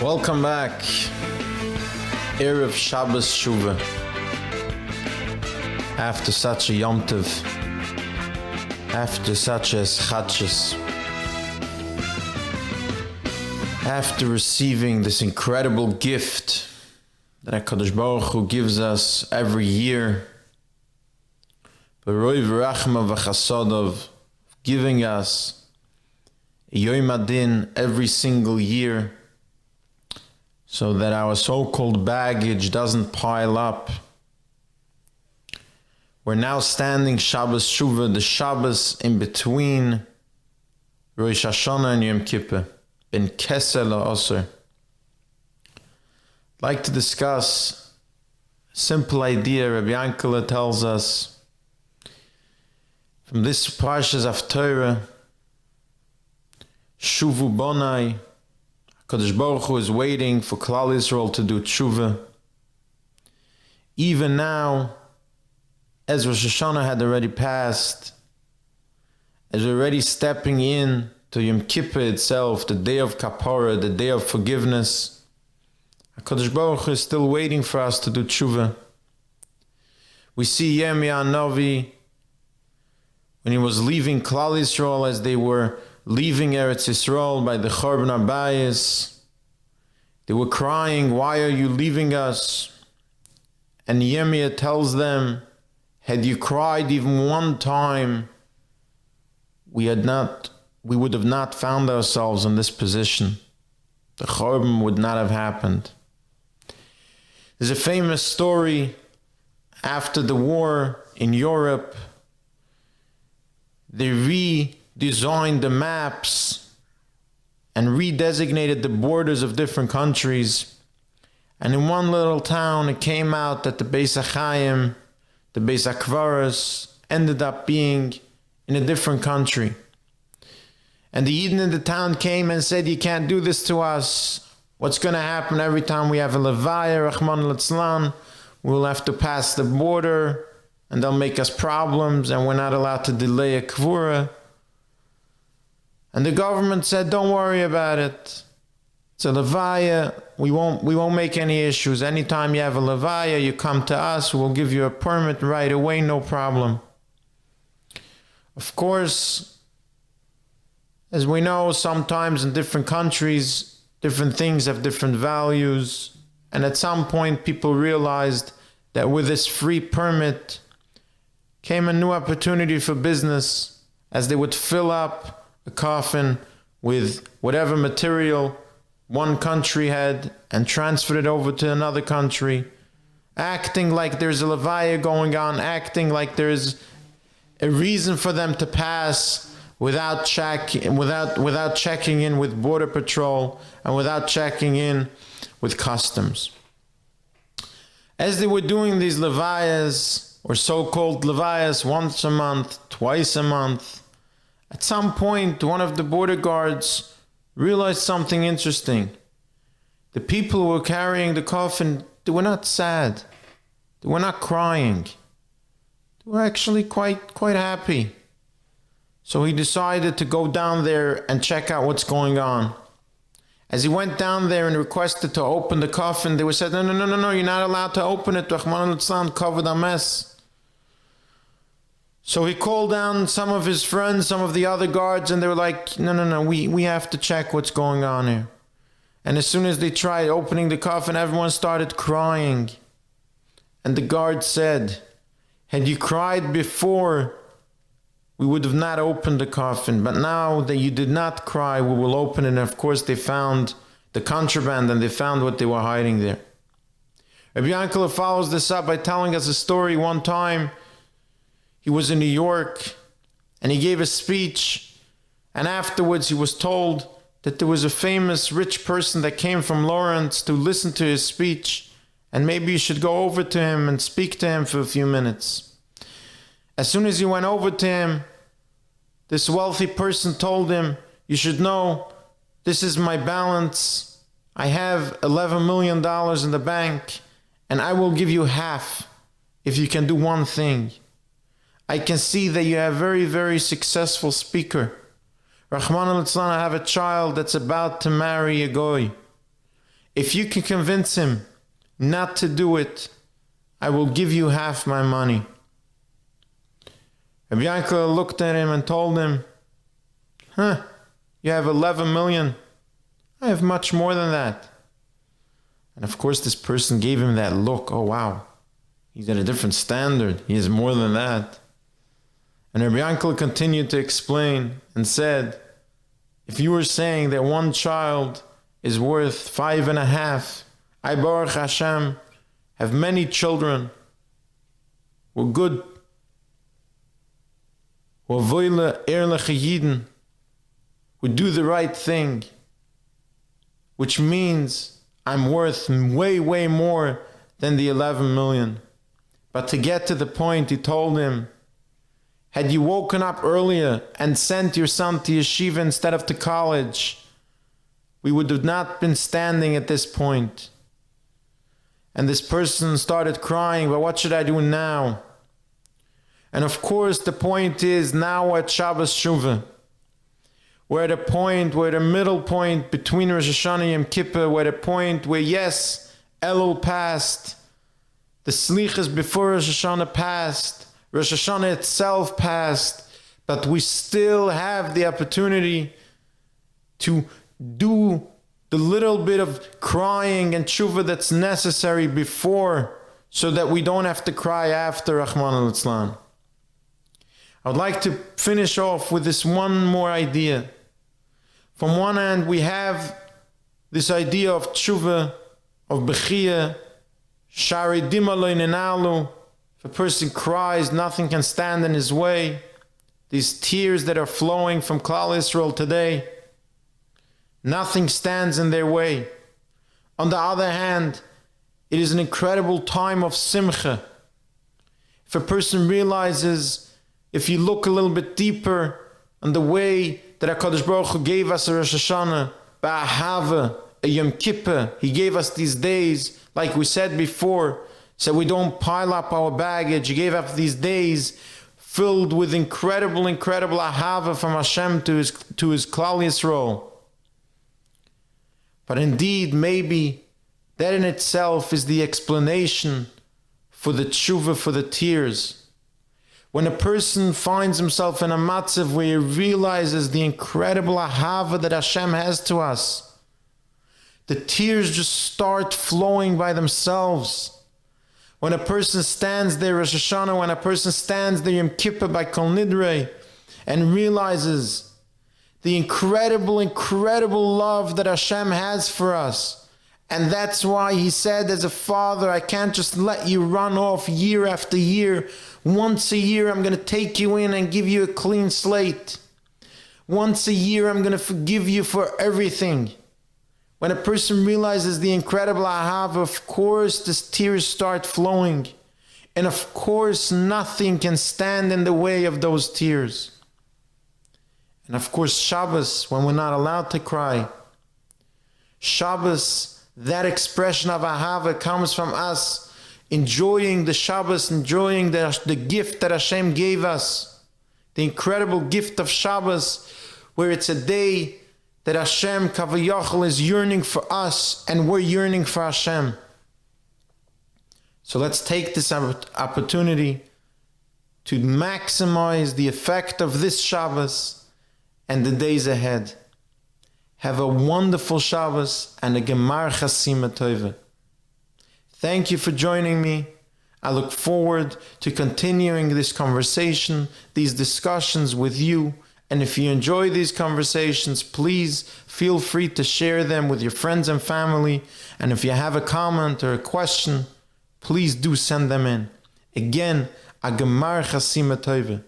Welcome back. Erev Shabbos Shuva. After such a Yom Tov, after such a Chadshus, after receiving this incredible gift that HaKadosh Baruch Hu gives us every year, B'roi v'rachma v'chasadov, giving us a Yom Adin every single year, so that our so-called baggage doesn't pile up. We're now standing Shabbos Shuva, the Shabbos in between Rosh Hashanah and Yom Kippur, ben Kesel Osir. I'd like to discuss a simple idea Rabbi Yankele tells us from this Parshas of Torah, Shuvu Bonai. HaKadosh Baruch Hu is waiting for Klal Yisrael to do tshuva. Even now, as Rosh Hashanah had already passed, as we're already stepping in to Yom Kippur itself, the day of Kapara, the day of forgiveness, HaKadosh Baruch Hu is still waiting for us to do tshuva. We see Yirmiyah Novi, when he was leaving Klal Yisrael, as they were leaving Eretz Yisrael by the Chorban Abayis, they were crying, "Why are you leaving us?" And Yirmiyah tells them, had you cried even one time, we would have not found ourselves in this position. The Chorban would not have happened. There's a famous story after the war in Europe. They redesigned the maps and redesignated the borders of different countries. And in one little town, it came out that the Beis HaChaim, the Beis HaKvaros, ended up being in a different country. And the Yidden in the town came and said, "You can't do this to us. What's going to happen every time we have a Levaya, Rahman Litzlan? We'll have to pass the border, and they'll make us problems, and we're not allowed to delay a Kvura." And the government said, "Don't worry about it. It's a Levaya. We won't make any issues. Anytime you have a Levaya, you come to us. We'll give you a permit right away, no problem." Of course, as we know, sometimes in different countries, different things have different values. And at some point, people realized that with this free permit came a new opportunity for business, as they would fill up a coffin with whatever material one country had and transfer it over to another country, acting like there's a levaya going on, acting like there's a reason for them to pass without checking in with border patrol and without checking in with customs. As they were doing these levayas, or so-called levayas, once a month, twice a month, at some point, one of the border guards realized something interesting. The people who were carrying the coffin, they were not sad. They were not crying. They were actually quite happy. So he decided to go down there and check out what's going on. As he went down there and requested to open the coffin, they were said, no, you're not allowed to open it. Rahman al-Islam covered a mess. So he called down some of his friends, some of the other guards, and they were like, no, we have to check what's going on here. And as soon as they tried opening the coffin, everyone started crying. And the guard said, had you cried before, we would have not opened the coffin. But now that you did not cry, we will open it. And of course, they found the contraband and they found what they were hiding there. Rabbi Yankele follows this up by telling us a story. One time, he was in New York and he gave a speech, and afterwards he was told that there was a famous rich person that came from Lawrence to listen to his speech, and maybe you should go over to him and speak to him for a few minutes. As soon as he went over to him, this wealthy person told him, "You should know, this is my balance. I have $11 million in the bank, and I will give you half if you can do one thing. I can see that you are a very, very successful speaker. Rahman al-Islam, I have a child that's about to marry a goy. If you can convince him not to do it, I will give you half my money. Rabbi Yankov looked at him and told him, you have 11 million. I have much more than that. And of course this person gave him that look. Oh wow, he's at a different standard. He has more than that. And Rabbi Yankov continued to explain and said, if you were saying that one child is worth 5.5, I, Baruch Hashem, have many children who are good, who are Vayelech Yidden, who do the right thing, which means I'm worth way, way more than the 11 million. But to get to the point, he told him, had you woken up earlier and sent your son to yeshiva instead of to college, we would have not been standing at this point. And this person started crying, but what should I do now? And of course, the point is now at Shabbos Shuva, we're at a point, we're at a middle point between Rosh Hashanah and Yom Kippur, we're at a point where yes, Elul passed, the Slichas before Rosh Hashanah passed, Rosh Hashanah itself passed, but we still have the opportunity to do the little bit of crying and tshuva that's necessary before, so that we don't have to cry after, Rahman al-Islam. I would like to finish off with this one more idea. From one hand, we have this idea of tshuva, of bechiyah, shari dimaloy nenalu. If a person cries, nothing can stand in his way. These tears that are flowing from Klal Yisrael today, nothing stands in their way. On the other hand, it is an incredible time of simcha. If a person realizes, if you look a little bit deeper on the way that HaKadosh Baruch Hu gave us a Rosh Hashanah, Ba'ahava, a Yom Kippur, He gave us these days, like we said before, so we don't pile up our baggage. He gave up these days filled with incredible, incredible ahava from Hashem to His Klal Yisrael. But indeed, maybe that in itself is the explanation for the tshuva, for the tears. When a person finds himself in a matzav where he realizes the incredible ahava that Hashem has to us, the tears just start flowing by themselves. When a person stands there Rosh Hashanah, when a person stands there Yom Kippur by Kol Nidrei and realizes the incredible, incredible love that Hashem has for us. And that's why He said, as a father, I can't just let you run off year after year. Once a year, I'm going to take you in and give you a clean slate. Once a year, I'm going to forgive you for everything. When a person realizes the incredible ahava, of course, the tears start flowing. And of course, nothing can stand in the way of those tears. And of course, Shabbos, when we're not allowed to cry. Shabbos, that expression of ahava comes from us enjoying the Shabbos, enjoying the gift that Hashem gave us. The incredible gift of Shabbos, where it's a day that Hashem Kavayachal is yearning for us and we're yearning for Hashem. So let's take this opportunity to maximize the effect of this Shabbos and the days ahead. Have a wonderful Shabbos and a Gemar Chasima Tova. Thank you for joining me. I look forward to continuing this conversation, these discussions with you. And if you enjoy these conversations, please feel free to share them with your friends and family. And if you have a comment or a question, please do send them in. Again, a Gemar Chasima Tova.